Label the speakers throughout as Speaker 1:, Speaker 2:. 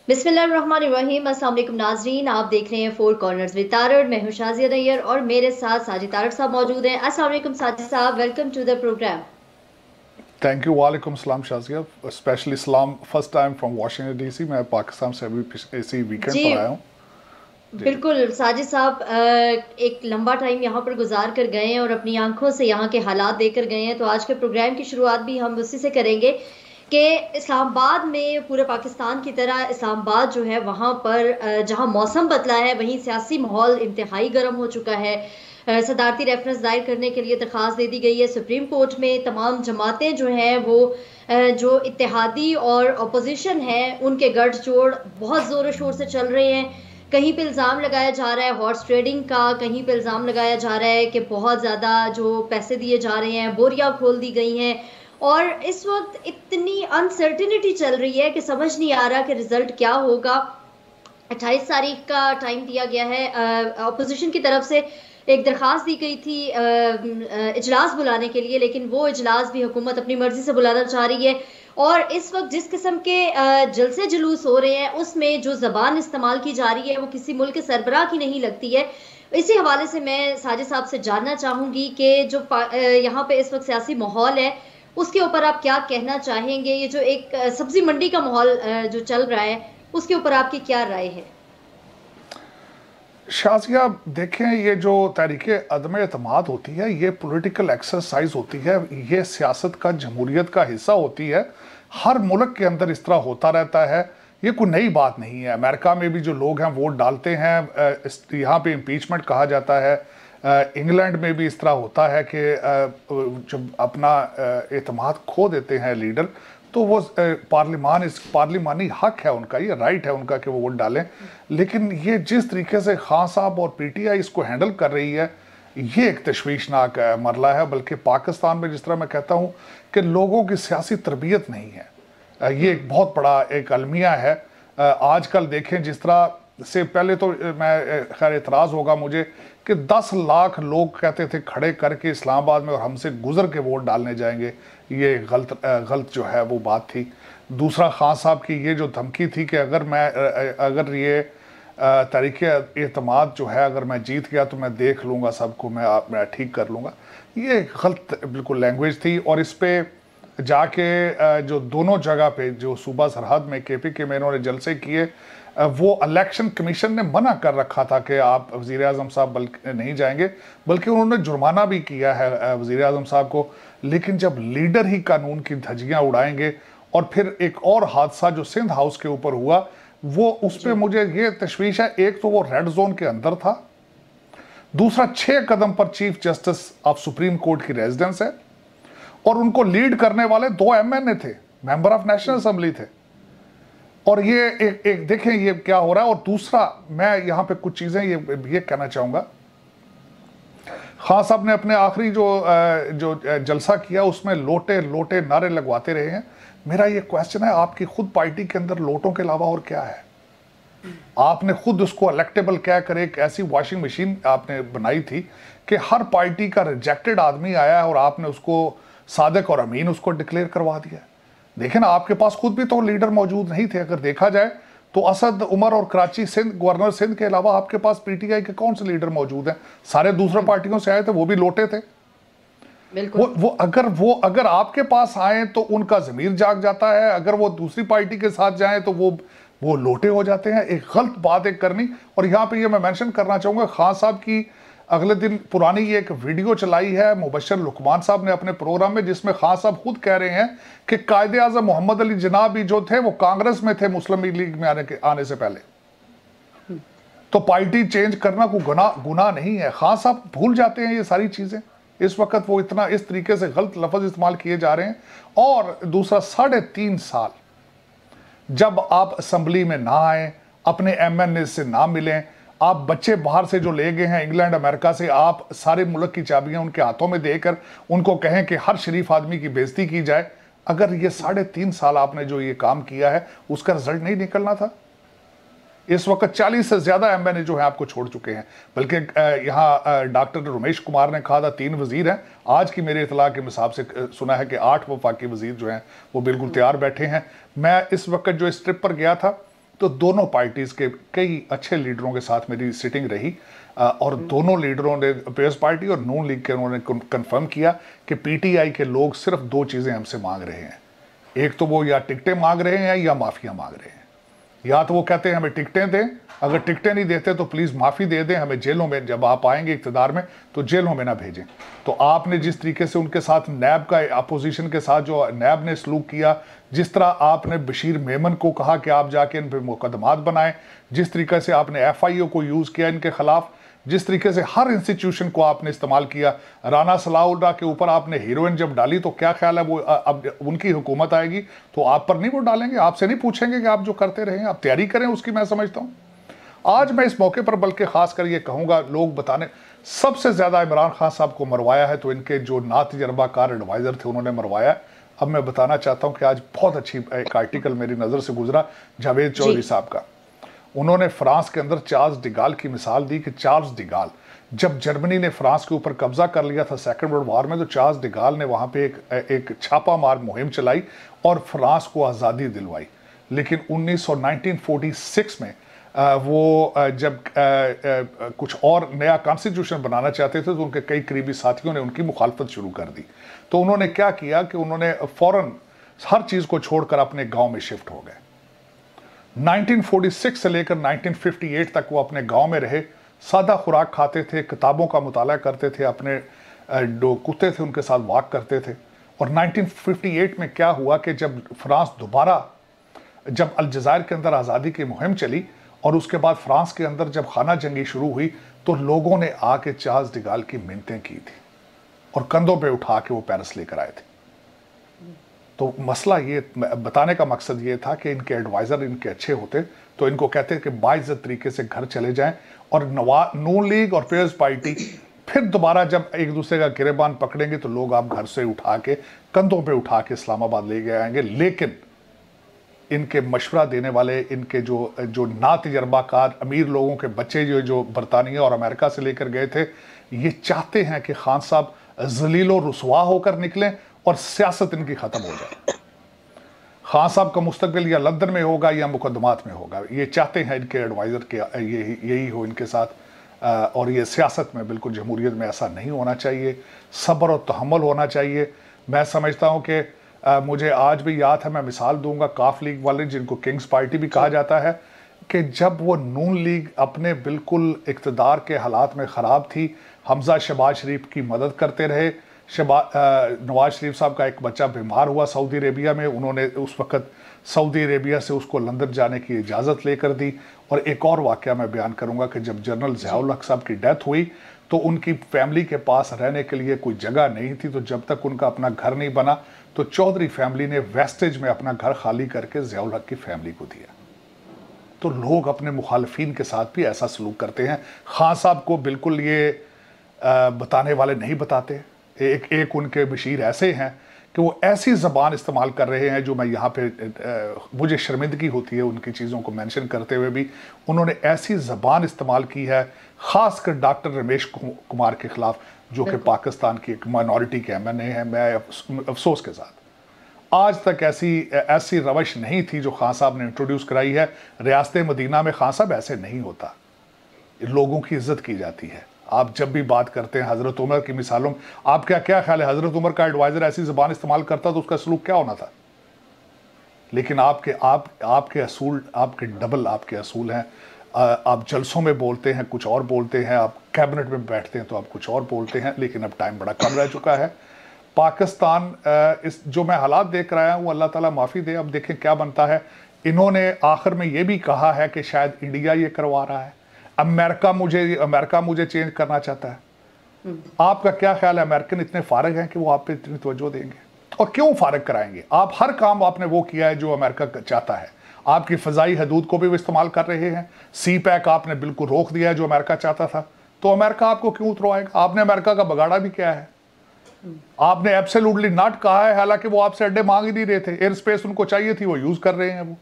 Speaker 1: बिस्मिल्लाहिर्रहमानिर्रहीम। अस्सलाम वालेकुम नाजरीन, आप देख रहे हैं फोर कॉर्नर्स विद तारड़। मैं हूं शाज़िया नैयर और मेरे साथ साजिद तारड़ साहब मौजूद हैं। अस्सलाम वालेकुम साजिद साहब, welcome to the program.
Speaker 2: Thank you. वालेकुम सलाम शाज़िया, स्पेशली सलाम first time from Washington DC. मैं पाकिस्तान से अभी इसी वीकेंड
Speaker 1: जी
Speaker 2: पर आया हूँ। जी जी।
Speaker 1: बिल्कुल साजिद साहब, एक लंबा टाइम यहाँ पर गुजार कर गए हैं और अपनी आंखों से यहाँ के हालात देकर गए हैं, तो आज के प्रोग्राम की शुरुआत भी हम उसी से करेंगे कि इस्लामाबाद में पूरे पाकिस्तान की तरह इस्लामाबाद जो है वहाँ पर जहाँ मौसम बदला है वहीं सियासी माहौल इंतहाई गर्म हो चुका है। सदारती रेफरेंस दायर करने के लिए दरख्वास्त दे दी गई है सुप्रीम कोर्ट में। तमाम जमातें जो हैं वो जो इत्तेहादी और अपोजिशन है उनके गठजोड़ बहुत ज़ोर शोर से चल रहे हैं। कहीं पे इल्ज़ाम लगाया जा रहा है हॉर्स ट्रेडिंग का, कहीं पे इल्ज़ाम लगाया जा रहा है कि बहुत ज़्यादा जो पैसे दिए जा रहे हैं, बोरियां खोल दी गई हैं। और इस वक्त इतनी अनसर्टिनिटी चल रही है कि समझ नहीं आ रहा कि रिजल्ट क्या होगा। 28 तारीख का टाइम दिया गया है। अपोजिशन की तरफ से एक दरख्वास्त दी गई थी इजलास बुलाने के लिए, लेकिन वो इजलास भी हुकूमत अपनी मर्जी से बुलाना चाह रही है। और इस वक्त जिस किस्म के जलसे जुलूस हो रहे हैं उसमें जो ज़बान इस्तेमाल की जा रही है वो किसी मुल्क के सरबराह की नहीं लगती है। इसी हवाले से मैं साजिद साहब से जानना चाहूँगी कि जो यहाँ पे इस वक्त सियासी माहौल है उसके ऊपर आप क्या कहना चाहेंगे। ये जो एक सब्जी मंडी का माहौल जो चल रहा है उसके ऊपर आपकी क्या राय है?
Speaker 2: शाज़िया देखें, ये जो तहरीक अदम एतमाद होती है ये पॉलिटिकल एक्सरसाइज होती है, ये सियासत का जमहूरियत का हिस्सा होती है। हर मुल्क के अंदर इस तरह होता रहता है, ये कोई नई बात नहीं है। अमेरिका में भी जो लोग हैं वोट डालते हैं, यहाँ पे इम्पीचमेंट कहा जाता है। इंग्लैंड में भी इस तरह होता है कि जब अपना एतमाद खो देते हैं लीडर तो वो पार्लिमानी हक है उनका, ये राइट है उनका कि वो वोट डालें। लेकिन ये जिस तरीके से खान साहब और पीटीआई इसको हैंडल कर रही है ये एक तशवीशनाक मरला है। बल्कि पाकिस्तान में जिस तरह मैं कहता हूँ कि लोगों की सियासी तरबियत नहीं है, ये एक बहुत बड़ा एक अलमिया है। आजकल देखें जिस तरह से, पहले तो मैं खैर एतराज़ होगा मुझे कि 10 लाख लोग कहते थे खड़े करके इस्लामाबाद में और हमसे गुजर के वोट डालने जाएंगे, ये गलत जो है वो बात थी। दूसरा, खान साहब की ये जो धमकी थी कि अगर ये तहरीक एतमाद जो है अगर मैं जीत गया तो मैं देख लूँगा सबको, मैं ठीक कर लूँगा, ये गलत बिल्कुल लैंग्वेज थी। और इस पे जाके जो दोनों जगह पे जो सूबा सरहद में KPK में इन्होंने जलसे किए, वो इलेक्शन कमीशन ने मना कर रखा था कि आप वज़ीर आज़म साहब बल्कि नहीं जाएंगे, बल्कि उन्होंने जुर्माना भी किया है वज़ीर आज़म साहब को। लेकिन जब लीडर ही कानून की धज्जियां उड़ाएंगे, और फिर एक और हादसा जो सिंध हाउस के ऊपर हुआ वो, उस पर मुझे ये तशवीश है। एक तो वो रेड जोन के अंदर था, दूसरा 6 कदम पर chief justice of supreme court की रेजिडेंस है, और उनको लीड करने वाले 2 MNA थे, मेंबर ऑफ नेशनल असेंबली थे। और ये एक देखें ये क्या हो रहा है। और दूसरा, मैं यहाँ पे कुछ चीज़ें ये कहना चाहूँगा, खान साहब ने अपने आखिरी जो जलसा किया उसमें लोटे लोटे नारे लगवाते रहे हैं। मेरा ये क्वेश्चन है, आपकी खुद पार्टी के अंदर लोटों के अलावा और क्या है? आपने खुद उसको इलेक्टेबल क्या करे, एक ऐसी वॉशिंग मशीन आपने बनाई थी कि हर पार्टी का रिजेक्टेड आदमी आया है और आपने उसको सादिक और अमीन उसको डिक्लेयर करवा दिया। देखें ना, आपके पास खुद भी तो लीडर मौजूद नहीं थे। अगर देखा जाए तो असद उमर और कराची सिंध गवर्नर सिंध के अलावा आपके पास पीटीआई के कौन से लीडर मौजूद हैं? सारे दूसरे पार्टियों से आए थे, वो भी लोटे थे। वो अगर आपके पास आए तो उनका ज़मीर जाग जाता है, अगर वो दूसरी पार्टी के साथ जाएं तो वो लोटे हो जाते हैं। एक गलत बात एक करनी। और यहाँ पे ये मैं मेंशन करना चाहूँगा, खान साहब की अगले दिन पुरानी ये एक वीडियो चलाई है मुबशर लुकमान साहब ने अपने प्रोग्राम में, जिसमें खान साहब खुद कह रहे हैं कि कायदे आज़म मोहम्मद अली जिन्ना भी जो थे वो कांग्रेस में थे मुस्लिम लीग में आने से पहले। तो पार्टी चेंज करना कोई गुनाह नहीं है। खान साहब भूल जाते हैं ये सारी चीज़ें। इस वक्त वो इतना इस तरीके से गलत लफ्ज़ इस्तेमाल किए जा रहे हैं। और दूसरा, 3.5 साल जब आप असम्बली में ना आए, अपने MNA से ना मिलें, आप बच्चे बाहर से जो ले गए हैं इंग्लैंड अमेरिका से, आप सारे मुल्क की चाबियां उनके हाथों में देकर उनको कहें कि हर शरीफ आदमी की बेइज्जती की जाए। अगर ये 3.5 साल आपने जो ये काम किया है उसका रिजल्ट नहीं निकलना था? इस वक्त 40 से ज्यादा MNA जो है आपको छोड़ चुके हैं। बल्कि यहाँ डॉक्टर रमेश कुमार ने कहा था 3 वजीर हैं, आज की मेरे इतला के हिसाब से सुना है कि 8 वफाकी वजीर जो हैं वो बिल्कुल तैयार बैठे हैं। मैं इस वक्त जो इस ट्रिप पर गया था तो दोनों पार्टीज के कई अच्छे लीडरों के साथ मेरी सिटिंग रही, और दोनों लीडरों ने, पीपल्स पार्टी और नून लीग के, उन्होंने कंफर्म किया कि पीटीआई के लोग सिर्फ दो चीजें हमसे मांग रहे हैं। एक तो वो या टिकटें मांग रहे हैं या माफिया मांग रहे हैं। या तो वो कहते हैं हमें टिकटें दें, अगर टिकटें नहीं देते तो प्लीज माफी दे दें, हमें जेलों में, जब आप आएंगे इक्तदार में तो जेलों में ना भेजें। तो आपने जिस तरीके से उनके साथ नैब का, अपोजिशन के साथ जो नैब ने सलूक किया, जिस तरह आपने बशीर मेमन को कहा कि आप जाके इन पर मुकदमात बनाएं, जिस तरीके से आपने एफआईओ को यूज किया इनके खिलाफ, जिस तरीके से हर इंस्टीट्यूशन को आपने इस्तेमाल किया, राना सलाउल्लाह के ऊपर आपने हीरोइन जब डाली तो क्या ख्याल है वो अब उनकी हुकूमत आएगी तो आप पर नहीं वो डालेंगे, आपसे नहीं पूछेंगे कि आप जो करते रहे आप तैयारी करें उसकी। मैं समझता हूं आज मैं इस मौके पर बल्कि खासकर ये कहूंगा, लोग बताने सबसे ज्यादा इमरान खान साहब को मरवाया है तो इनके जो नातजर्बाकार एडवाइजर थे उन्होंने मरवाया। अब मैं बताना चाहता हूं कि आज बहुत अच्छी एक आर्टिकल मेरी नजर से गुजरा जावेद चौधरी साहब का। उन्होंने फ्रांस के अंदर चार्ल्स डिगाल की मिसाल दी कि चार्ल्स डिगाल, जब जर्मनी ने फ्रांस के ऊपर कब्जा कर लिया था सेकेंड वर्ल्ड वॉर में, तो चार्ल्स डिगाल ने वहां पे एक छापा मार मुहिम चलाई और फ्रांस को आज़ादी दिलवाई। लेकिन 1946 में वो जब कुछ और नया कॉन्स्टिट्यूशन बनाना चाहते थे तो उनके कई करीबी साथियों ने उनकी मुखालफत शुरू कर दी। तो उन्होंने क्या किया कि उन्होंने फौरन हर चीज़ को छोड़कर अपने गांव में शिफ्ट हो गए। 1946 से लेकर 1958 तक वो अपने गांव में रहे, सादा खुराक खाते थे, किताबों का मुताला करते थे, अपने जो कुत्ते थे उनके साथ वॉक करते थे। और 1958 में क्या हुआ कि जब फ्रांस दोबारा, जब अलजायर के अंदर आज़ादी की मुहिम चली और उसके बाद फ्रांस के अंदर जब खाना जंगी शुरू हुई तो लोगों ने आके चार्ल्स डिगाल की मिन्नतें की थी और कंधों पे उठा के वो पेरिस लेकर आए थे। तो मसला ये बताने का मकसद ये था कि इनके एडवाइजर इनके अच्छे होते तो इनको कहते कि बाइज्जत तरीके से घर चले जाएं, और नून लीग और पीपल्स पार्टी फिर दोबारा जब एक दूसरे का गिरेबान पकड़ेंगे तो लोग आप घर से उठा के, कंधों पे उठा के इस्लामाबाद ले गए आएंगे। लेकिन इनके मशवरा देने वाले, इनके जो नातजर्बाकार अमीर लोगों के बच्चे जो बरतानिया और अमेरिका से लेकर गए थे, ये चाहते हैं कि खान साहब जलीलो रुसवा होकर निकलें और सियासत इनकी खत्म हो जाए। खान साहब का मुस्तकबिल या लंदन में होगा या मुकदमात में होगा, ये चाहते हैं इनके एडवाइजर के यही हो इनके साथ। और ये सियासत में बिल्कुल जमहूरियत में ऐसा नहीं होना चाहिए, सब्र और तहम्मुल होना चाहिए। मैं समझता हूँ कि मुझे आज भी याद है, मैं मिसाल दूंगा काफ लीग वाले जिनको किंग्स पार्टी भी कहा जाता है, कि जब वो नून लीग अपने बिल्कुल इक़्तिदार के हालात में ख़राब थी, हमजा शहबाज शरीफ की मदद करते रहे। नवाज शरीफ साहब का एक बच्चा बीमार हुआ सऊदी अरेबिया में, उन्होंने उस वक़्त सऊदी अरेबिया से उसको लंदन जाने की इजाज़त लेकर दी। और एक और वाक़या मैं बयान करूंगा कि जब जनरल ज़ियाउल हक साहब की डेथ हुई तो उनकी फैमिली के पास रहने के लिए कोई जगह नहीं थी, तो जब तक उनका अपना घर नहीं बना तो चौधरी फैमिली ने वेस्टेज में अपना घर खाली करके ज़ियाउल हक की फैमिली को दिया। तो लोग अपने मुखालफिन के साथ भी ऐसा सलूक करते हैं। खान साहब को बिल्कुल ये बताने वाले नहीं बताते। एक उनके बशीर ऐसे हैं कि वो ऐसी ज़बान इस्तेमाल कर रहे हैं जो मैं यहाँ पे मुझे शर्मिंदगी होती है उनकी चीज़ों को मेंशन करते हुए भी। उन्होंने ऐसी ज़बान इस्तेमाल की है ख़ासकर डॉक्टर रमेश कुमार के ख़िलाफ़, जो कि पाकिस्तान की एक माइनॉरिटी के MNA है। मैं अफसोस के साथ आज तक ऐसी रवश नहीं थी जो खान साहब ने इंट्रोड्यूस कराई है। रियासत मदीना में खान साहब ऐसे नहीं होता, लोगों की इज्जत की जाती है। आप जब भी बात करते हैं हज़रत उमर की मिसालों में, आपका क्या ख्याल है हज़रत उमर का एडवाइज़र ऐसी ज़बान इस्तेमाल करता तो उसका सलूक क्या होना था? लेकिन आपके असूल, आपके डबल आपके असूल हैं। आप जलसों में बोलते हैं कुछ और बोलते हैं, आप कैबिनेट में बैठते हैं तो आप कुछ और बोलते हैं। लेकिन अब टाइम बड़ा कम रह चुका है। पाकिस्तान इस जो मैं हालात देख रहा हूँ, अल्लाह ताला माफ़ी दे, अब देखें क्या बनता है। इन्होंने आखिर में ये भी कहा है कि शायद इंडिया ये करवा रहा है, अमेरिका मुझे चेंज करना चाहता है। आपका क्या ख्याल है, अमेरिकन इतने फारग हैं कि वो आप पे इतनी तवज्जो देंगे? और क्यों फारग कराएंगे? आप हर काम आपने वो किया है जो अमेरिका चाहता है। आपकी फ़ज़ाई हदूद को भी वो इस्तेमाल कर रहे हैं। CPAC आपने बिल्कुल रोक दिया है जो अमेरिका चाहता था, तो अमेरिका आपको क्यों उतरवाएगा? आपने अमेरिका का बगाड़ा भी किया है। आपने एब्सोल्युटली नॉट कहा है, हालांकि वो आपसे अड्डे मांग ही नहीं रहे थे, एयर स्पेस उनको चाहिए थी, वो यूज़ कर रहे हैं वो।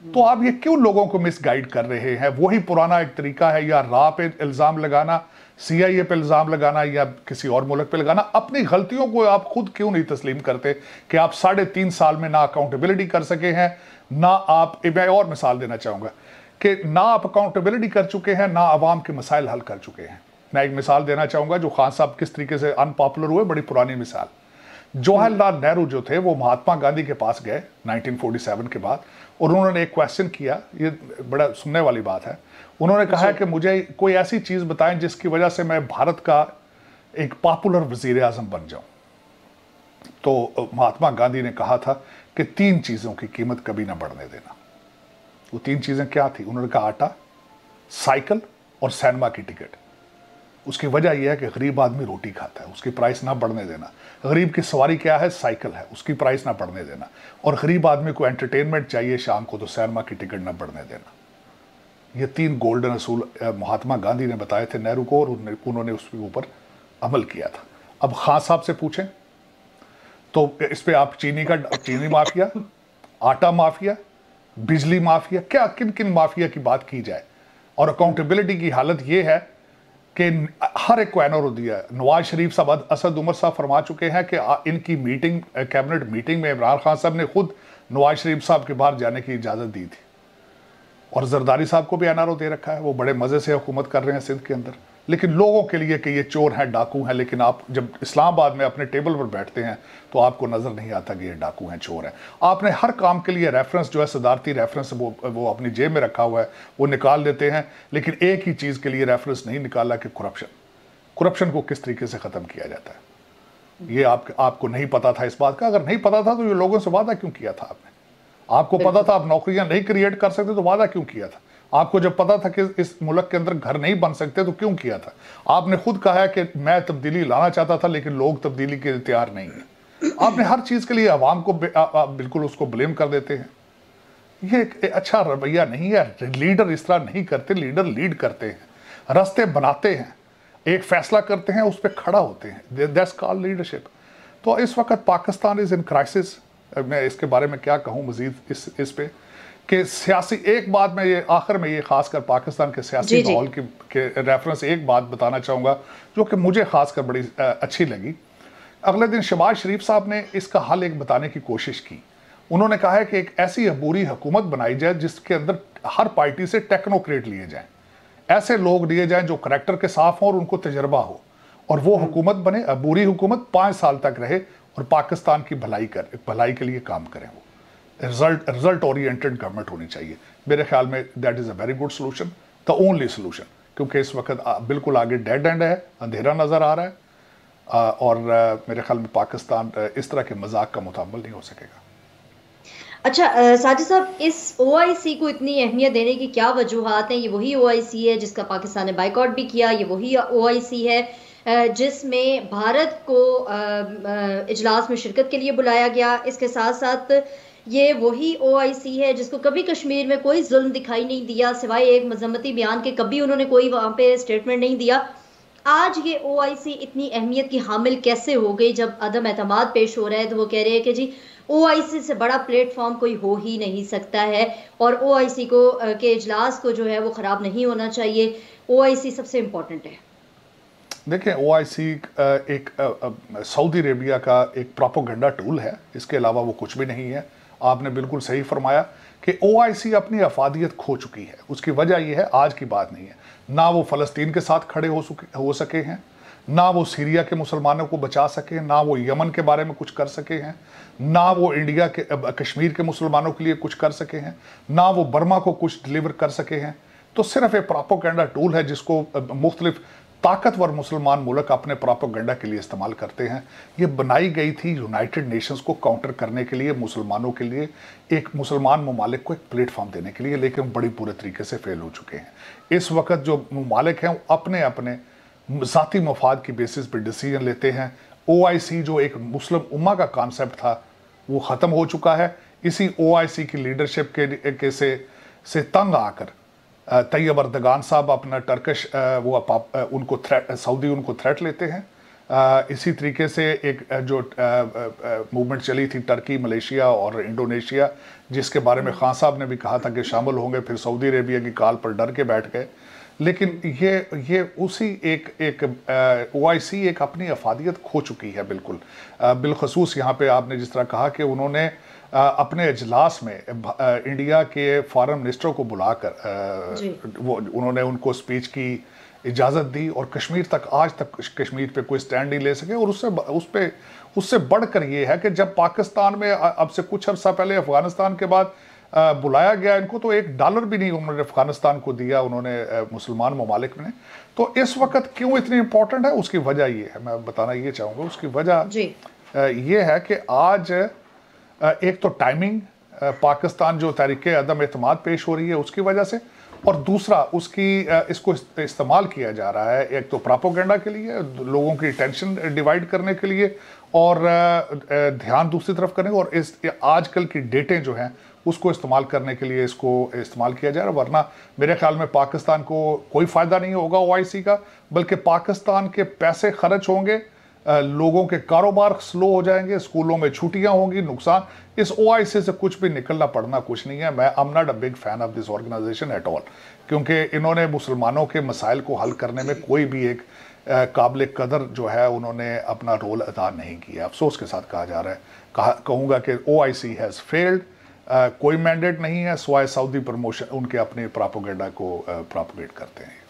Speaker 2: तो आप ये क्यों लोगों को मिसगाइड कर रहे हैं? वही पुराना एक तरीका है, या रा पे इल्ज़ाम लगाना, CIA पे इल्ज़ाम लगाना, या किसी और मुल्क पे लगाना। अपनी गलतियों को आप खुद क्यों नहीं तस्लीम करते कि आप 3.5 साल में ना अकाउंटेबिलिटी कर सके हैं, ना आप, मैं और मिसाल देना चाहूँगा कि ना आप अकाउंटेबिलिटी कर चुके हैं, ना आवाम के मसाइल हल कर चुके हैं। मैं एक मिसाल देना चाहूँगा जो खान साहब किस तरीके से अनपॉपुलर हुए, बड़ी पुरानी मिसाल। जवाहरलाल नेहरू जो थे वो महात्मा गांधी के पास गए 1947 के बाद, और उन्होंने एक क्वेश्चन किया, ये बड़ा सुनने वाली बात है। उन्होंने कहा कि मुझे कोई ऐसी चीज़ बताएं जिसकी वजह से मैं भारत का एक पॉपुलर वजीर आज़म बन जाऊं। तो महात्मा गांधी ने कहा था कि 3 चीज़ों की कीमत कभी ना बढ़ने देना। वो 3 चीज़ें क्या थी? उन्होंने कहा आटा, साइकिल और सिनेमा की टिकट। उसकी वजह यह है कि गरीब आदमी रोटी खाता है, उसकी प्राइस ना बढ़ने देना। गरीब की सवारी क्या है? साइकिल है, उसकी प्राइस ना बढ़ने देना। और गरीब आदमी को एंटरटेनमेंट चाहिए शाम को, तो सिनेमा की टिकट ना बढ़ने देना। ये 3 गोल्डन असूल महात्मा गांधी ने बताए थे नेहरू को, और उन्होंने उसके ऊपर अमल किया था। अब खान साहब से पूछें तो इस पे आप चीनी माफिया, आटा माफिया, बिजली माफिया, क्या किन किन माफिया की बात की जाए। और अकाउंटेबिलिटी की हालत यह है कि हर एक को एनओआर दिया है। नवाज शरीफ साहब, असद उमर साहब फरमा चुके हैं कि इनकी मीटिंग, कैबिनेट मीटिंग में इमरान खान साहब ने खुद नवाज शरीफ साहब के बाहर जाने की इजाज़त दी थी। और जरदारी साहब को भी एनआरओ दे रखा है, वो बड़े मज़े से हुकूमत कर रहे हैं सिंध के अंदर। लेकिन लोगों के लिए कि ये चोर हैं, डाकू हैं, लेकिन आप जब इस्लामाबाद में अपने टेबल पर बैठते हैं तो आपको नज़र नहीं आता कि ये डाकू हैं, चोर हैं। आपने हर काम के लिए रेफरेंस जो है, सदारती रेफरेंस, वो अपनी जेब में रखा हुआ है, वो निकाल देते हैं। लेकिन एक ही चीज़ के लिए रेफरेंस नहीं निकाला कि करप्शन को किस तरीके से ख़त्म किया जाता है। ये आपको नहीं पता था इस बात का। अगर नहीं पता था तो ये लोगों से वादा क्यों किया था आपने? आपको पता था आप नौकरियां नहीं क्रिएट कर सकते तो वादा क्यों किया था? आपको जब पता था कि इस मुल्क के अंदर घर नहीं बन सकते तो क्यों किया था? आपने खुद कहा है कि मैं तब्दीली लाना चाहता था, लेकिन लोग तब्दीली के लिए तैयार नहीं है। आपने हर चीज़ के लिए आवाम को बिल्कुल उसको ब्लेम कर देते हैं। ये एक अच्छा रवैया नहीं है। लीडर इस तरह नहीं करते। लीडर लीड करते हैं, रास्ते बनाते हैं, एक फैसला करते हैं, उस पर खड़ा होते हैं। That's called leadership. तो इस वक्त पाकिस्तान इज़ इन क्राइसिस। मैं इसके बारे में क्या कहूँ मजीद इस पे कि सियासी, एक बात मैं ये आखिर में ये खासकर पाकिस्तान के सियासी माहौल के रेफरेंस एक बात बताना चाहूँगा जो कि मुझे खासकर बड़ी अच्छी लगी। अगले दिन शहबाज शरीफ साहब ने इसका हल एक बताने की कोशिश की। उन्होंने कहा है कि एक ऐसी अबूरी हुकूमत बनाई जाए जिसके अंदर हर पार्टी से टेक्नोक्रेट लिए जाएँ, ऐसे लोग लिए जाएँ जो करैक्टर के साफ हों और उनको तजर्बा हो, और वो हुकूमत बने, अबूरी हुकूमत 5 साल तक रहे और पाकिस्तान की भलाई के लिए काम करें। वो रिजल्ट ओरिएंटेड गवर्नमेंट होनी चाहिए। मेरे ख्याल में that is a very good solution, the only solution, क्योंकि इस वक्त बिल्कुल आगे डेड एंड है, अंधेरा नज़र आ रहा है, और मेरे ख्याल में पाकिस्तान इस तरह के मजाक का मुताबिल नहीं हो सकेगा।
Speaker 1: अच्छा साजिद साहब, इस ओआईसी को इतनी अहमियत देने की क्या वजूहात हैं? ये वही ओआईसी है जिसका पाकिस्तान ने बाइकआउट भी किया, ये वही ओआईसी है जिसमें भारत को इजलास में शिरकत के लिए बुलाया गया। इसके साथ साथ ये वही ओआईसी है जिसको कभी कश्मीर में कोई जुल्म दिखाई नहीं दिया, सिवाय एक मजम्मती बयान के कभी उन्होंने कोई वहाँ पे स्टेटमेंट नहीं दिया। आज ये ओआईसी इतनी अहमियत की हामिल कैसे हो गई? जब अदम एतमाद पेश हो रहा है तो वो कह रहे हैं कि जी ओआईसी से बड़ा प्लेटफॉर्म कोई हो ही नहीं सकता है, और ओआईसी को के इजलास को जो है वो ख़राब नहीं होना चाहिए। ओआईसी सबसे इम्पोर्टेंट है।
Speaker 2: देखिए, ओआईसी एक सऊदी अरेबिया का एक प्रोपेगेंडा टूल है, इसके अलावा वो कुछ भी नहीं है। आपने बिल्कुल सही फरमाया कि ओआईसी अपनी अफादियत खो चुकी है। उसकी वजह यह है, आज की बात नहीं है, ना वो फ़लस्तीन के साथ खड़े हो सके हैं, ना वो सीरिया के मुसलमानों को बचा सके, ना वो यमन के बारे में कुछ कर सके हैं, ना वो इंडिया के कश्मीर के मुसलमानों के लिए कुछ कर सके हैं, ना वो बर्मा को कुछ डिलीवर कर सके हैं। तो सिर्फ एक प्रोपेगेंडा टूल है जिसको मुख्तलिफ ताकतवर मुसलमान मुल्क अपने प्रोपेगेंडा के लिए इस्तेमाल करते हैं। ये बनाई गई थी यूनाइटेड नेशंस को काउंटर करने के लिए, मुसलमानों के लिए, एक मुसलमान ममालिक को एक प्लेटफॉर्म देने के लिए, लेकिन बड़ी बुरे तरीके से फेल हो चुके हैं। इस वक्त जो ममालिक हैं अपने अपने ज़ाती मफाद की बेसिस पर डिसीजन लेते हैं। ओआईसी जो एक मुस्लिम उम्मा का कॉन्सेप्ट था वो ख़त्म हो चुका है। इसी ओआईसी की लीडरशिप के से तंग आकर तैयब अर्दगान साहब अपना टर्किश उनको सऊदी उनको थ्रेट लेते हैं। इसी तरीके से एक जो मूवमेंट चली थी टर्की, मलेशिया और इंडोनेशिया, जिसके बारे में खान साहब ने भी कहा था कि शामिल होंगे, फिर सऊदी अरेबिया की कॉल पर डर के बैठ गए। लेकिन ये उसी एक ओआईसी एक अपनी अफादियत खो चुकी है बिल्कुल। बिलखसूस यहाँ पे आपने जिस तरह कहा कि उन्होंने अपने इजलास में इंडिया के फॉरेन मिनिस्टर को बुलाकर वो उन्होंने उनको स्पीच की इजाज़त दी, और कश्मीर तक आज तक कश्मीर पे कोई स्टैंड नहीं ले सके। और उससे बढ़कर ये है कि जब पाकिस्तान में अब से कुछ अर्सा पहले अफगानिस्तान के बाद बुलाया गया इनको, तो $1 भी नहीं उन्होंने अफगानिस्तान को दिया, उन्होंने मुसलमान ममालिक ने। तो इस वक्त क्यों इतनी इंपॉर्टेंट है, उसकी वजह ये है, मैं बताना ये चाहूँगा। उसकी वजह ये है कि आज एक तो टाइमिंग, पाकिस्तान जो तहरीक अदम एतमाद पेश हो रही है उसकी वजह से, और दूसरा उसकी इसको इस्तेमाल किया जा रहा है एक तो प्रोपेगेंडा के लिए, लोगों की टेंशन डिवाइड करने के लिए, और ध्यान दूसरी तरफ करने, और इस आजकल की डेटें जो हैं उसको इस्तेमाल करने के लिए इसको इस्तेमाल किया जा रहा है। वरना मेरे ख्याल में पाकिस्तान को कोई फ़ायदा नहीं होगा OIC का, बल्कि पाकिस्तान के पैसे खर्च होंगे, लोगों के कारोबार स्लो हो जाएंगे, स्कूलों में छुट्टियां होंगी, नुकसान। इस OIC से कुछ भी निकलना पड़ना कुछ नहीं है। मैं I am not a big fan of this organisation at all, क्योंकि इन्होंने मुसलमानों के मसाइल को हल करने में कोई भी एक काबिल कदर जो है उन्होंने अपना रोल अदा नहीं किया। अफसोस के साथ कहा जा रहा है, कहूँगा कि OIC हैज़ फेल्ड। कोई मैंडेट नहीं है स्वाय सऊदी प्रमोशन, उनके अपने प्रोपेगेंडा को प्रोपेगेट करते हैं।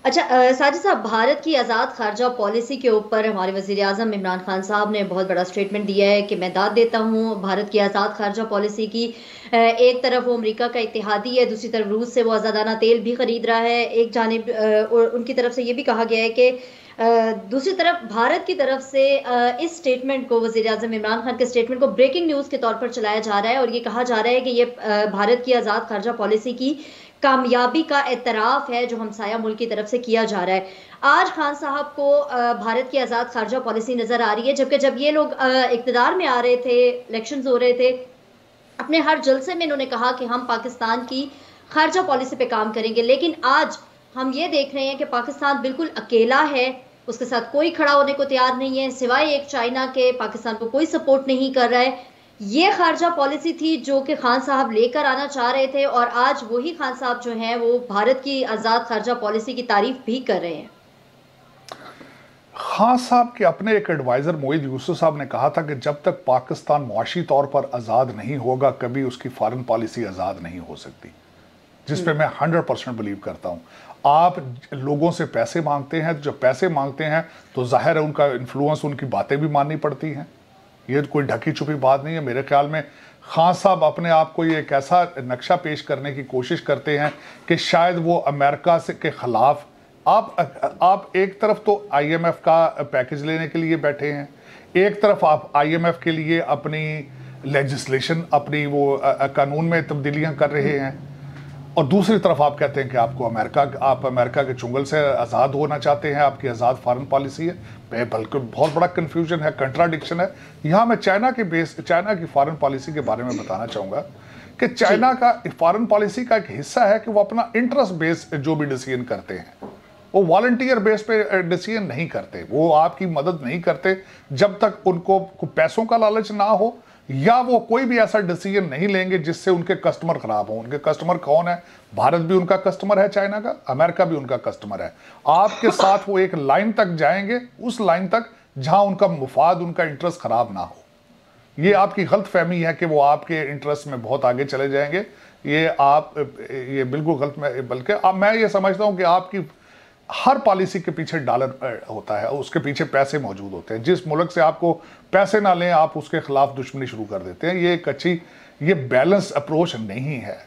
Speaker 1: अच्छा साजिद साहब, भारत की आज़ाद खारजा पॉलिसी के ऊपर हमारे वज़ीर आज़म इमरान खान साहब ने बहुत बड़ा स्टेटमेंट दिया है कि मैं दाद देता हूँ भारत की आज़ाद खारजा पॉलिसी की। एक तरफ वो अमेरिका का इत्तेहादी है, दूसरी तरफ रूस से वो आज़ादाना तेल भी ख़रीद रहा है। एक जानिब उनकी तरफ से ये भी कहा गया है कि दूसरी तरफ भारत की तरफ से इस स्टेटमेंट को, वज़ीर आज़म इमरान खान के स्टेटमेंट को ब्रेकिंग न्यूज़ के तौर पर चलाया जा रहा है, और ये कहा जा रहा है कि ये भारत की आज़ाद खारजा पॉलिसी की कामयाबी का एतराफ़ है जो हमसाया मुल्क की तरफ से किया जा रहा है। आज खान साहब को भारत की आज़ाद खारजा पॉलिसी नज़र आ रही है, जबकि जब ये लोग इक़्तिदार में आ रहे थे, इलेक्शंस हो रहे थे, अपने हर जलसे में इन्होंने कहा कि हम पाकिस्तान की खारजा पॉलिसी पे काम करेंगे। लेकिन आज हम ये देख रहे हैं कि पाकिस्तान बिल्कुल अकेला है, उसके साथ कोई खड़ा होने को तैयार नहीं है, सिवाय एक चाइना के पाकिस्तान को कोई सपोर्ट नहीं कर रहा है। ये खारजा पॉलिसी थी जो कि खान साहब लेकर आना चाह रहे थे, और आज वही खान साहब जो हैं वो भारत की आज़ाद खारजा पॉलिसी की तारीफ भी कर रहे हैं।
Speaker 2: खान साहब के अपने एक एडवाइज़र मोईद यूसुफ साहब ने कहा था कि जब तक पाकिस्तान मुआशी तौर पर आज़ाद नहीं होगा, कभी उसकी फॉरेन पॉलिसी आज़ाद नहीं हो सकती, जिस पे मैं 100% बिलीव करता हूँ। आप लोगों से पैसे मांगते हैं, जब पैसे मांगते हैं तो जाहिर है उनका इन्फ्लुएंस, उनकी बातें भी माननी पड़ती हैं। ये कोई ढकी छुपी बात नहीं है। मेरे ख्याल में खान साहब अपने आप को ये एक ऐसा नक्शा पेश करने की कोशिश करते हैं कि शायद वो अमेरिका से के ख़िलाफ़, आप एक तरफ तो IMF का पैकेज लेने के लिए बैठे हैं, एक तरफ आप IMF के लिए अपनी लेजिस्लेशन, अपनी वो कानून में तब्दीलियाँ कर रहे हैं, और दूसरी तरफ आप कहते हैं कि आप अमेरिका के चुंगल से आज़ाद होना चाहते हैं, आपकी आज़ाद फॉरेन पॉलिसी है। बल्कि बहुत बड़ा कन्फ्यूजन है, कंट्राडिक्शन है। यहाँ मैं चाइना की फॉरेन पॉलिसी के बारे में बताना चाहूँगा कि चाइना का फॉरेन पॉलिसी का एक हिस्सा है कि वो अपना इंटरेस्ट बेस जो भी डिसीजन करते हैं, वो वॉलंटियर बेस पे डिसीजन नहीं करते, वो आपकी मदद नहीं करते जब तक उनको पैसों का लालच ना हो, या वो कोई भी ऐसा डिसीजन नहीं लेंगे जिससे उनके कस्टमर खराब हो। उनके कस्टमर कौन है? भारत भी उनका कस्टमर है, चाइना का, अमेरिका भी उनका कस्टमर है। आपके साथ वो एक लाइन तक जाएंगे, उस लाइन तक जहां उनका मुफाद, उनका इंटरेस्ट खराब ना हो। ये आपकी गलत फहमी है कि वो आपके इंटरेस्ट में बहुत आगे चले जाएंगे। ये बिल्कुल गलत, बल्कि मैं ये समझता हूं कि आपकी हर पॉलिसी के पीछे डॉलर होता है, उसके पीछे पैसे मौजूद होते हैं। जिस मुल्क से आपको पैसे ना लें, आप उसके खिलाफ दुश्मनी शुरू कर देते हैं। ये बैलेंस अप्रोच नहीं है,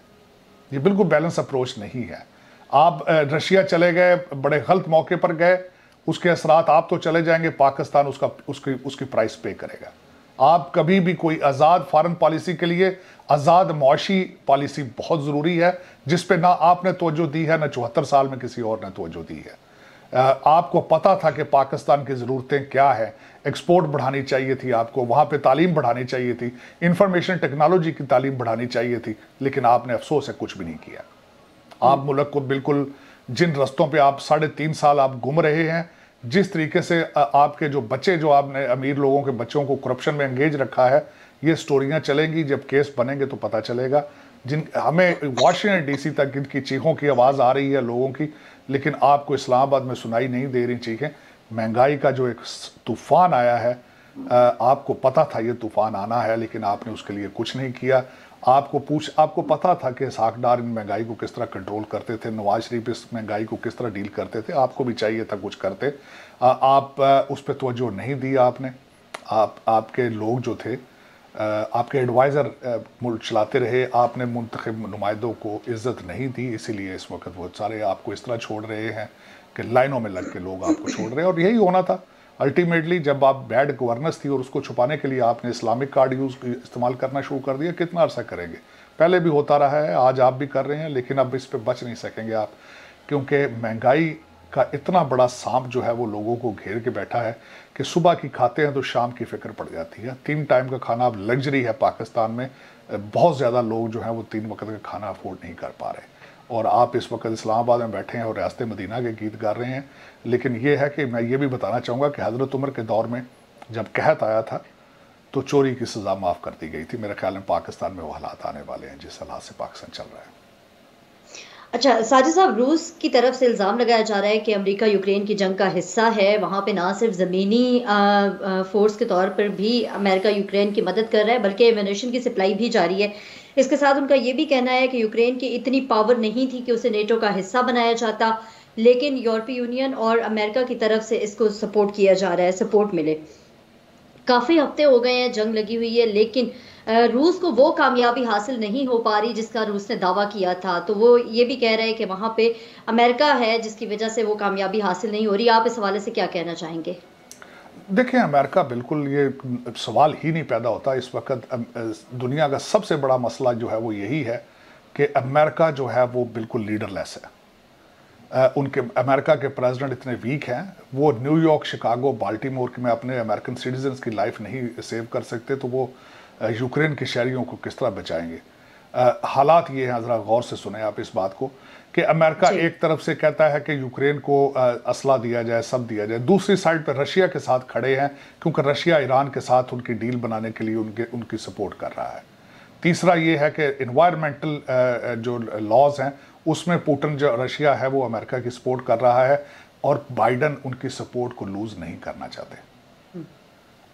Speaker 2: ये बिल्कुल बैलेंस अप्रोच नहीं है। आप रशिया चले गए, बड़े गलत मौके पर गए, उसके असरात आप तो चले जाएंगे, पाकिस्तान उसकी प्राइस पे करेगा। आप कभी भी कोई आज़ाद फॉरेन पॉलिसी के लिए आज़ाद मुआशी पॉलिसी बहुत ज़रूरी है, जिस पे ना आपने तवज्जो दी है, ना 74 साल में किसी और ने तवज्जो दी है। आपको पता था कि पाकिस्तान की ज़रूरतें क्या हैं, एक्सपोर्ट बढ़ानी चाहिए थी आपको, वहाँ पे तालीम बढ़ानी चाहिए थी, इंफॉर्मेशन टेक्नोलॉजी की तालीम बढ़ानी चाहिए थी, लेकिन आपने अफसोस है कुछ भी नहीं किया। आप मुल्क को बिल्कुल जिन रस्तों पे आप 3.5 साल आप घूम रहे हैं, जिस तरीके से आपके जो बच्चे, जो आपने अमीर लोगों के बच्चों को करप्शन में एंगेज रखा है, ये स्टोरियाँ चलेंगी। जब केस बनेंगे तो पता चलेगा। हमें वाशिंगटन DC तक इनकी चीखों की आवाज़ आ रही है लोगों की, लेकिन आपको इस्लामाबाद में सुनाई नहीं दे रही चीखें। महंगाई का जो एक तूफान आया है, आपको पता था ये तूफान आना है, लेकिन आपने उसके लिए कुछ नहीं किया। आपको पता था कि इसहाक डार इन महंगाई को किस तरह कंट्रोल करते थे, नवाज शरीफ इस महंगाई को किस तरह डील करते थे, आपको भी चाहिए था कुछ करते। आप उस पर तवज्जो नहीं दी आपने। आपके लोग जो थे, आपके एडवाइज़र मुल्क चलाते रहे, आपने मुंतखब नुमाइंदों को इज़्ज़त नहीं दी, इसीलिए इस वक्त बहुत सारे आपको इस तरह छोड़ रहे हैं कि लाइनों में लग के लोग आपको छोड़ रहे हैं। और यही होना था अल्टीमेटली। जब आप बैड गवर्नेंस थी और उसको छुपाने के लिए आपने इस्लामिक कार्ड इस्तेमाल करना शुरू कर दिया, कितना अर्सा करेंगे? पहले भी होता रहा है, आज आप भी कर रहे हैं, लेकिन अब इस पे बच नहीं सकेंगे आप, क्योंकि महंगाई का इतना बड़ा सांप जो है वो लोगों को घेर के बैठा है कि सुबह की खाते हैं तो शाम की फिक्र पड़ जाती है। 3 टाइम का खाना अब लग्जरी है पाकिस्तान में। बहुत ज़्यादा लोग जो हैं वो 3 वक्त का खाना अफोर्ड नहीं कर पा रहे। और आप इस वक्त इस्लामाबाद में बैठे हैं और रियासत मदीना के गीत गा रहे हैं। लेकिन ये है कि मैं ये भी बताना चाहूँगा कि हज़रत उमर के दौर में जब कहत आया था तो चोरी की सज़ा माफ़ कर दी गई थी। मेरे ख्याल में पाकिस्तान में वो हालात आने वाले हैं जिस हालात से पाकिस्तान चल रहा है।
Speaker 1: अच्छा साजिद साहब, रूस की तरफ से इल्ज़ाम लगाया जा रहा है कि अमेरिका यूक्रेन की जंग का हिस्सा है। वहाँ पे ना सिर्फ ज़मीनी फोर्स के तौर पर भी अमेरिका यूक्रेन की मदद कर रहा है, बल्कि एमिनेशन की सप्लाई भी जारी है। इसके साथ उनका ये भी कहना है कि यूक्रेन की इतनी पावर नहीं थी कि उसे नेटो का हिस्सा बनाया जाता, लेकिन यूरोपीय यूनियन और अमेरिका की तरफ से इसको सपोर्ट किया जा रहा है, सपोर्ट मिले। काफ़ी हफ्ते हो गए हैं, जंग लगी हुई है, लेकिन रूस को वो कामयाबी हासिल नहीं हो पा रही जिसका रूस ने दावा किया था। तो वो ये भी कह रहे हैं कि वहाँ पे अमेरिका है जिसकी वजह से वो कामयाबी हासिल नहीं हो रही। आप इस हवाले से क्या कहना चाहेंगे?
Speaker 2: देखिए, अमेरिका बिल्कुल, ये सवाल ही नहीं पैदा होता। इस वक्त दुनिया का सबसे बड़ा मसला जो है वो यही है कि अमेरिका जो है वो बिल्कुल लीडरलेस है। उनके अमेरिका के प्रेसिडेंट इतने वीक हैं, वो न्यूयॉर्क, शिकागो, बाल्टीमोर में अपने अमेरिकन सिटीजन्स की लाइफ नहीं सेव कर सकते, तो वो यूक्रेन के शहरियों को किस तरह बचाएंगे? हालात ये हैं, ज़रा गौर से सुने आप इस बात को, कि अमेरिका एक तरफ से कहता है कि यूक्रेन को असला दिया जाए, सब दिया जाए, दूसरी साइड पर रशिया के साथ खड़े हैं क्योंकि रशिया ईरान के साथ उनकी डील बनाने के लिए उनकी सपोर्ट कर रहा है। तीसरा ये है कि इन्वायरमेंटल जो लॉज हैं उसमें पुतिन जो रशिया है वो अमेरिका की सपोर्ट कर रहा है, और बाइडन उनकी सपोर्ट को लूज नहीं करना चाहते।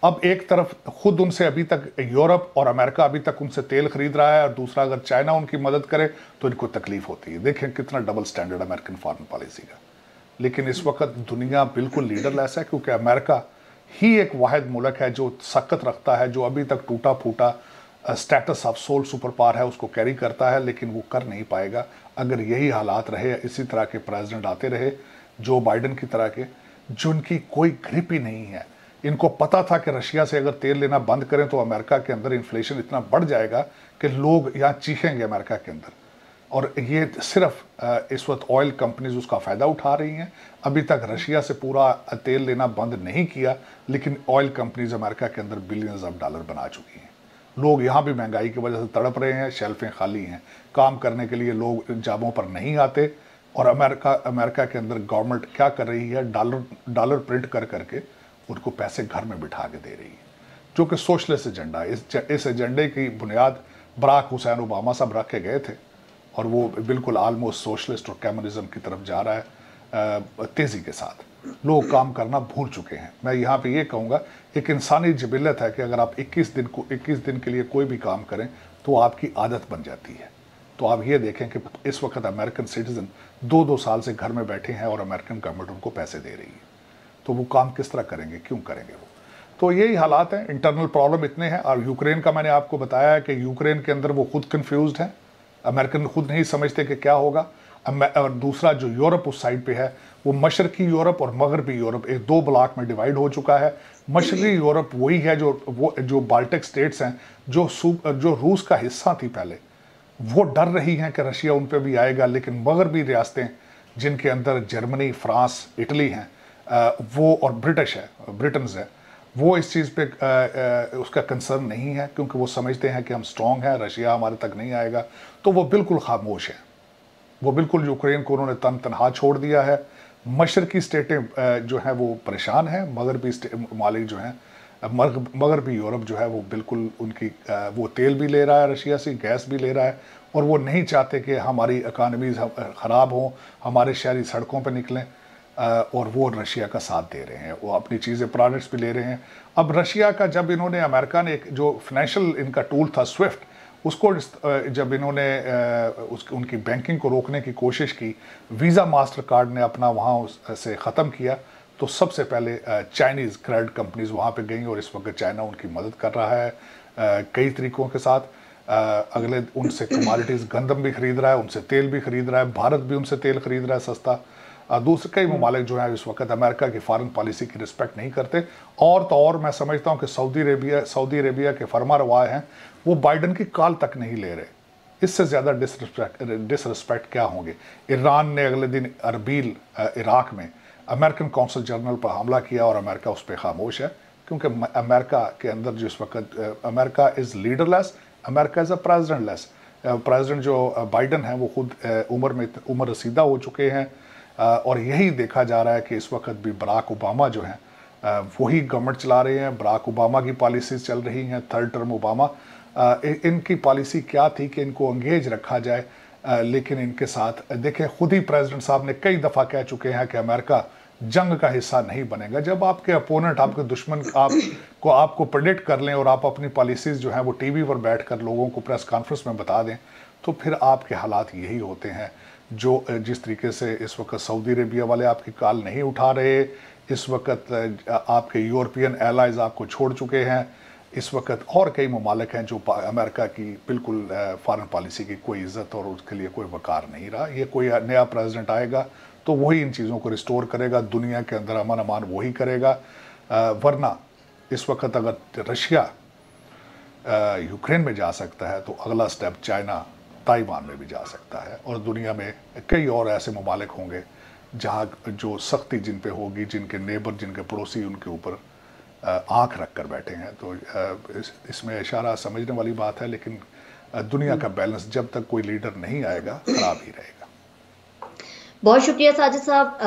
Speaker 2: अब एक तरफ खुद उनसे अभी तक यूरोप और अमेरिका अभी तक उनसे तेल खरीद रहा है, और दूसरा अगर चाइना उनकी मदद करे तो इनको तकलीफ होती है। देखें कितना double standard American foreign policy का। लेकिन इस वक्त दुनिया बिल्कुल लीडरलेस है, क्योंकि अमेरिका ही एक वाहिद मुल्क है जो सख्त रखता है, जो अभी तक टूटा फूटा status of sole super power है उसको कैरी करता है, लेकिन वो कर नहीं पाएगा अगर यही हालात रहे, इसी तरह के प्रेसिडेंट आते रहे, जो बाइडन की तरह के, जिनकी कोई ग्रिप ही नहीं है। इनको पता था कि रशिया से अगर तेल लेना बंद करें तो अमेरिका के अंदर इन्फ्लेशन इतना बढ़ जाएगा कि लोग यहाँ चीखेंगे अमेरिका के अंदर, और ये सिर्फ इस वक्त ऑयल कंपनीज उसका फ़ायदा उठा रही हैं। अभी तक रशिया से पूरा तेल लेना बंद नहीं किया, लेकिन ऑयल कंपनीज अमेरिका के अंदर बिलियंस ऑफ डॉलर बना चुकी हैं। लोग यहाँ भी महंगाई की वजह से तड़प रहे हैं, शेल्फें खाली हैं, काम करने के लिए लोग जॉबों पर नहीं आते, और अमेरिका के अंदर गवर्नमेंट क्या कर रही है, डॉलर प्रिंट कर करके उनको पैसे घर में बिठा के दे रही है, जो कि सोशलिस्ट एजेंडा है। इस एजेंडे की बुनियाद बराक हुसैन ओबामा साहब रख के गए थे, और वो बिल्कुल आलमोस्ट सोशलिस्ट और कम्युनिज्म की तरफ जा रहा है तेज़ी के साथ। लोग काम करना भूल चुके हैं। मैं यहाँ पे ये कहूँगा, एक इंसानी जिबिलत है कि अगर आप 21 दिन के लिए कोई भी काम करें तो आपकी आदत बन जाती है। तो आप ये देखें कि इस वक्त अमेरिकन सिटीज़न 2-2 साल से घर में बैठे हैं और अमेरिकन गवर्नमेंट उनको पैसे दे रही है, तो वो काम किस तरह करेंगे, क्यों करेंगे वो? तो यही हालात हैं, इंटरनल प्रॉब्लम इतने हैं। और यूक्रेन का मैंने आपको बताया है कि यूक्रेन के अंदर वो खुद कन्फ्यूज्ड हैं, अमेरिकन खुद नहीं समझते कि क्या होगा। और दूसरा जो यूरोप उस साइड पे है, वो मशरकी यूरोप और मगरबी यूरोप एक 2 ब्लॉक में डिवाइड हो चुका है। मशरकी यूरोप वही है जो बाल्टिक स्टेट्स हैं, जो रूस का हिस्सा थी पहले, वो डर रही हैं कि रशिया उन पर भी आएगा। लेकिन मगरबी रियासतें जिनके अंदर जर्मनी, फ्रांस, इटली हैं, वो और ब्रिटेन है, वो इस चीज़ पे उसका कंसर्न नहीं है, क्योंकि वो समझते हैं कि हम स्ट्रॉन्ग हैं, रशिया हमारे तक नहीं आएगा। तो वो बिल्कुल खामोश हैं, वो बिल्कुल यूक्रेन को उन्होंने तनहा छोड़ दिया है। मशरकी स्टेटें जो हैं वो परेशान हैं, मगरबी मालिक जो हैं, मगरबी यूरोप जो है वो बिल्कुल उनकी वो तेल भी ले रहा है रशिया से, गैस भी ले रहा है, और वो नहीं चाहते कि हमारी इकानमीज ख़राब हों, हमारे शहरी सड़कों पर निकलें। और वो रशिया का साथ दे रहे हैं, वो अपनी चीज़ें प्रोडक्ट्स भी ले रहे हैं। अब रशिया का जब इन्होंने, अमेरिका ने एक जो फाइनेंशियल इनका टूल था स्विफ्ट, उसको जब इन्होंने उनकी बैंकिंग को रोकने की कोशिश की, वीज़ा मास्टर कार्ड ने अपना वहाँ से ख़त्म किया, तो सबसे पहले चाइनीज़ क्रेडिट कंपनीज वहाँ पे गई और इस वक्त चाइना उनकी मदद कर रहा है कई तरीक़ों के साथ। अगले उनसे कमोडिटीज़, गंदम भी ख़रीद रहा है, उनसे तेल भी ख़रीद रहा है, भारत भी उनसे तेल ख़रीद रहा है सस्ता। दूसरे कई ममालिक जो हैं इस वक्त अमेरिका की फॉरेन पॉलिसी की रिस्पेक्ट नहीं करते। और तो और मैं समझता हूँ कि सऊदी अरेबिया के फरमा रवा हैं, वो बाइडन की कॉल तक नहीं ले रहे। इससे ज़्यादा डिसरिस्पेक्ट क्या होंगे। ईरान ने अगले दिन अरबील इराक में अमेरिकन कौंसल जनरल पर हमला किया और अमेरिका उस पर खामोश है, क्योंकि अमेरिका के अंदर जिस वक्त America is leaderless, America is a president less. President जो बाइडन है वो खुद उम्र रसीदा हो चुके हैं, और यही देखा जा रहा है कि इस वक्त भी बराक ओबामा जो हैं वही गवर्नमेंट चला रहे हैं, बराक ओबामा की पॉलिसीज़ चल रही हैं, थर्ड टर्म ओबामा। इनकी पॉलिसी क्या थी कि इनको एंगेज रखा जाए, लेकिन इनके साथ देखें, खुद ही प्रेसिडेंट साहब ने कई दफ़ा कह चुके हैं कि अमेरिका जंग का हिस्सा नहीं बनेगा। जब आपके अपोनेंट, आपके दुश्मन आपको प्रेडिक्ट कर लें और आप अपनी पॉलिसीज़ जो हैं वो टीवी पर बैठ कर लोगों को प्रेस कॉन्फ्रेंस में बता दें, तो फिर आपके हालात यही होते हैं। जो जिस तरीके से इस वक्त सऊदी अरेबिया वाले आपकी कॉल नहीं उठा रहे, इस वक्त आपके यूरोपियन एलाइज आपको छोड़ चुके हैं, इस वक्त और कई ममालिक हैं जो अमेरिका की बिल्कुल फॉरेन पॉलिसी की कोई इज़्ज़त और उसके लिए कोई वक़ार नहीं रहा। ये कोई नया प्रेसिडेंट आएगा तो वही इन चीज़ों को रिस्टोर करेगा, दुनिया के अंदर अमन अमान वही करेगा। वरना इस वक्त अगर रशिया यूक्रेन में जा सकता है तो अगला स्टेप चाइना ताइवान में भी जा सकता है, और दुनिया में कई और ऐसे ममालिक होंगे जहाँ जो सख्ती जिन पे होगी, जिनके नेबर, जिनके पड़ोसी उनके ऊपर आंख रख कर बैठे हैं। तो इसमें इशारा समझने वाली बात है, लेकिन दुनिया का बैलेंस जब तक कोई लीडर नहीं आएगा खराब ही रहेगा।
Speaker 1: बहुत शुक्रिया साजिद साहब।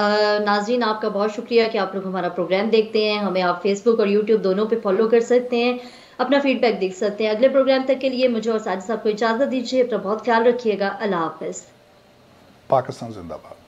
Speaker 1: नाज़रीन आपका बहुत शुक्रिया कि आप लोग हमारा प्रोग्राम देखते हैं। हमें आप फेसबुक और यूट्यूब दोनों पे फॉलो कर सकते हैं, अपना फीडबैक देख सकते हैं। अगले प्रोग्राम तक के लिए मुझे और साजिद साहब को इजाज़त दीजिए। अपना बहुत ख्याल रखिएगा। अल्लाह हाफ़िज़।
Speaker 2: पाकिस्तान जिंदाबाद।